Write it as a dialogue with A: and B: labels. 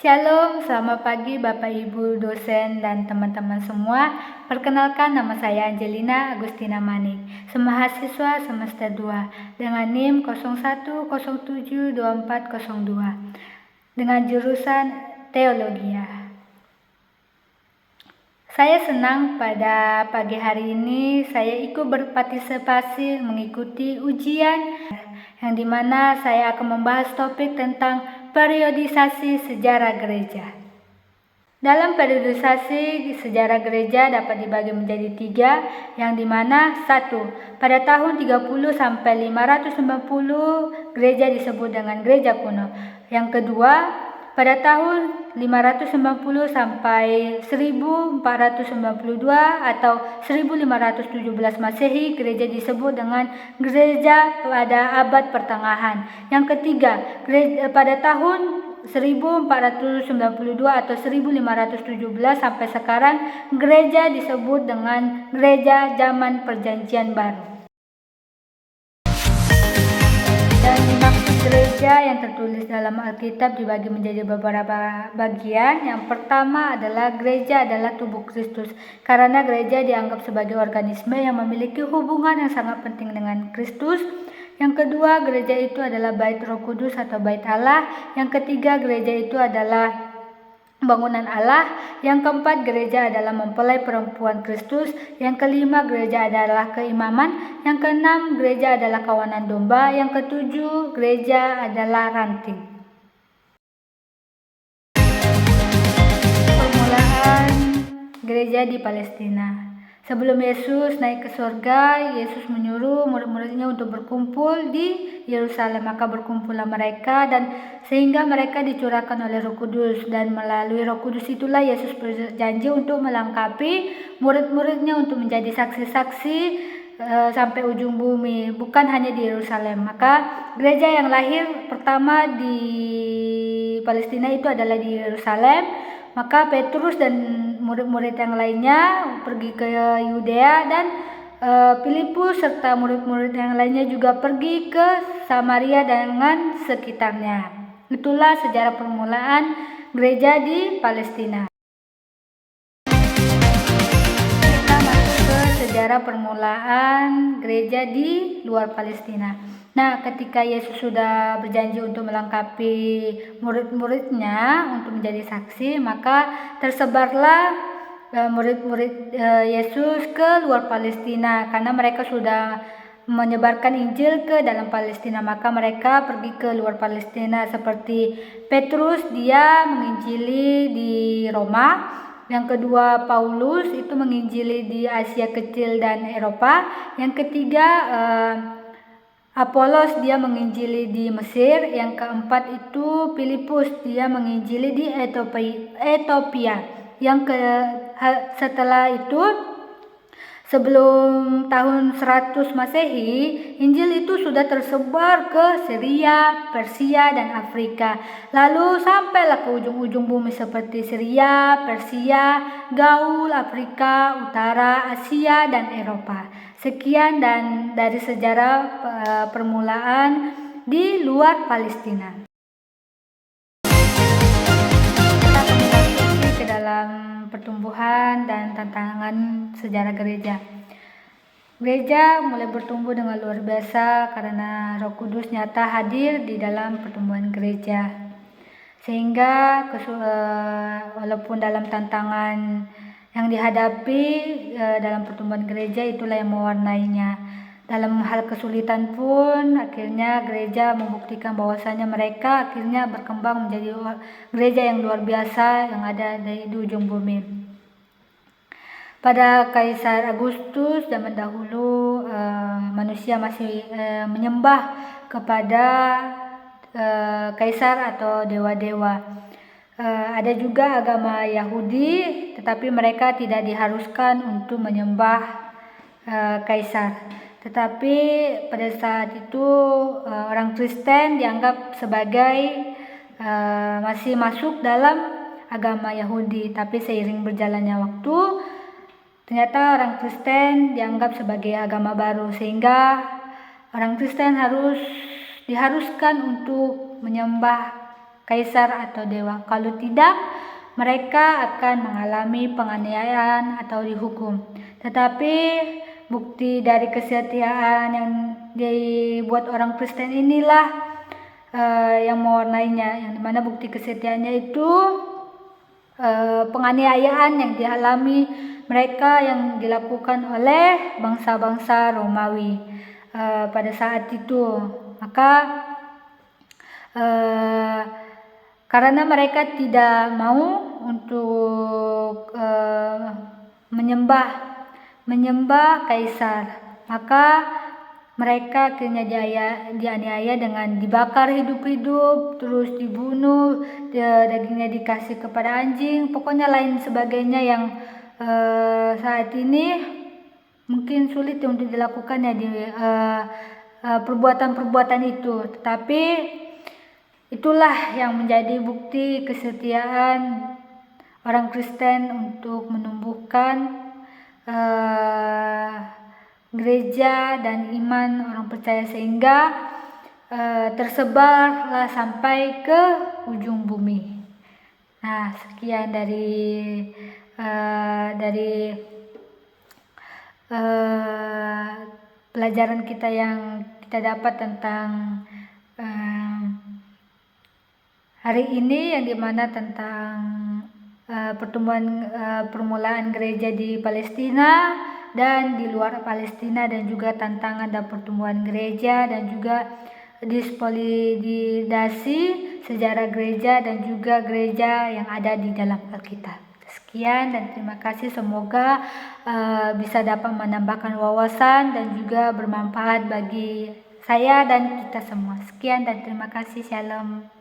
A: Shalom, selamat pagi Bapak Ibu dosen dan teman-teman semua. Perkenalkan, nama saya Angelina Agustina Manik, semahasiswa semester 2 dengan NIM 01072402 dengan jurusan Teologia. Saya senang pada pagi hari ini saya ikut berpartisipasi mengikuti ujian yang dimana saya akan membahas topik tentang periodisasi sejarah gereja. Dalam periodisasi sejarah gereja dapat dibagi menjadi 3, yang dimana 1. Pada tahun 30 sampai 590 gereja disebut dengan gereja kuno. Yang kedua, pada tahun 590 sampai 1492 atau 1517 Masehi gereja disebut dengan gereja pada abad pertengahan. Yang ketiga, pada tahun 1492 atau 1517 sampai sekarang gereja disebut dengan gereja zaman perjanjian baru. Dan maksud gereja yang tertulis dalam Alkitab dibagi menjadi beberapa bagian. Yang pertama adalah gereja adalah tubuh Kristus, karena gereja dianggap sebagai organisme yang memiliki hubungan yang sangat penting dengan Kristus. Yang kedua, gereja itu adalah bait Roh Kudus atau bait Allah. Yang ketiga, gereja itu adalah bangunan Allah. Yang keempat, gereja adalah mempelai perempuan Kristus. Yang kelima, gereja adalah keimaman. Yang keenam, gereja adalah kawanan domba. Yang ketujuh, gereja adalah ranting. Permulaan gereja di Palestina. Sebelum Yesus naik ke surga, Yesus menyuruh murid-muridnya untuk berkumpul di Yerusalem. Maka berkumpullah mereka dan sehingga mereka dicurahkan oleh Roh Kudus, dan melalui Roh Kudus itulah Yesus berjanji untuk melengkapi murid-muridnya untuk menjadi saksi-saksi sampai ujung bumi, bukan hanya di Yerusalem. Maka gereja yang lahir pertama di Palestina itu adalah di Yerusalem. Maka Petrus dan murid-murid yang lainnya pergi ke Yudea, dan Filipus serta murid-murid yang lainnya juga pergi ke Samaria dengan sekitarnya. Itulah sejarah permulaan gereja di Palestina. Kita masuk ke sejarah permulaan gereja di luar Palestina. Nah, ketika Yesus sudah berjanji untuk melengkapi murid-muridnya untuk menjadi saksi, maka tersebarlah murid-murid Yesus ke luar Palestina, karena mereka sudah menyebarkan Injil ke dalam Palestina. Maka mereka pergi ke luar Palestina, seperti Petrus, dia menginjili di Roma. Yang kedua, Paulus itu menginjili di Asia Kecil dan Eropa. Yang ketiga, Apolos dia menginjili di Mesir. Yang keempat itu Filipus, dia menginjili di Ethiopia. Setelah itu, sebelum tahun 100 Masehi, Injil itu sudah tersebar ke Syria, Persia, dan Afrika. Lalu sampailah ke ujung-ujung bumi seperti Syria, Persia, Gaul, Afrika Utara, Asia, dan Eropa. Sekian dan dari sejarah permulaan di luar Palestina. Kita kembali ke dalam pertumbuhan dan tantangan sejarah gereja. Gereja mulai bertumbuh dengan luar biasa karena Roh Kudus nyata hadir di dalam pertumbuhan gereja. Sehingga walaupun dalam tantangan yang dihadapi dalam pertumbuhan gereja, itulah yang mewarnainya. Dalam hal kesulitan pun akhirnya gereja membuktikan bahwasanya mereka akhirnya berkembang menjadi gereja yang luar biasa yang ada di ujung bumi. Pada Kaisar Agustus zaman dahulu, manusia masih menyembah kepada kaisar atau dewa-dewa. Ada juga agama Yahudi, tetapi mereka tidak diharuskan untuk menyembah kaisar. Tetapi pada saat itu orang Kristen dianggap sebagai masih masuk dalam agama Yahudi. Tapi seiring berjalannya waktu, ternyata orang Kristen dianggap sebagai agama baru, sehingga orang Kristen diharuskan untuk menyembah kaisar atau dewa. Kalau tidak, mereka akan mengalami penganiayaan atau dihukum. Tetapi bukti dari kesetiaan yang dibuat orang Kristen inilah yang mewarnainya, yang dimana bukti kesetiaannya itu penganiayaan yang dialami mereka yang dilakukan oleh bangsa-bangsa Romawi pada saat itu. Maka karena mereka tidak mau untuk menyembah kaisar, maka mereka akhirnya dianiaya dengan dibakar hidup-hidup, terus dibunuh, dagingnya dikasih kepada anjing, pokoknya lain sebagainya yang saat ini mungkin sulit untuk dilakukan ya di perbuatan-perbuatan itu. Tetapi itulah yang menjadi bukti kesetiaan orang Kristen untuk menumbuhkan gereja dan iman orang percaya, sehingga tersebarlah sampai ke ujung bumi. Nah, sekian dari pelajaran kita yang kita dapat tentang hari ini, yang dimana tentang permulaan gereja di Palestina dan di luar Palestina, dan juga tantangan dan pertumbuhan gereja, dan juga dispolidasi sejarah gereja dan juga gereja yang ada di dalam Alkitab. Sekian dan terima kasih, semoga bisa dapat menambahkan wawasan dan juga bermanfaat bagi saya dan kita semua. Sekian dan terima kasih, shalom.